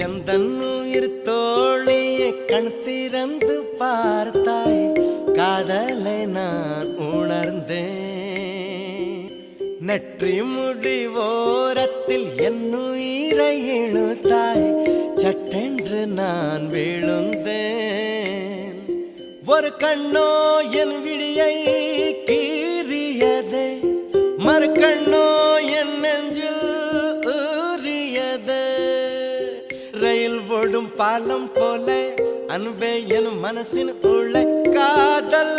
எந்த உயிர் தோழியை கண் திறந்து பார்த்தாய், காதலை நான் உணர்ந்தேன். நெற்றி முடி ஓரத்தில் என் உயிரை இழுத்தாய், சட்டென்று நான் விழுந்தேன். ஒரு கண்ணோ என் விழியை கீறியதே, மறு கண்ணோ என் நெஞ்சில் ஊறியதே. ரயில் ஓடும் பாலம் போல அன்பே என் மனசின் உள்ள காதல்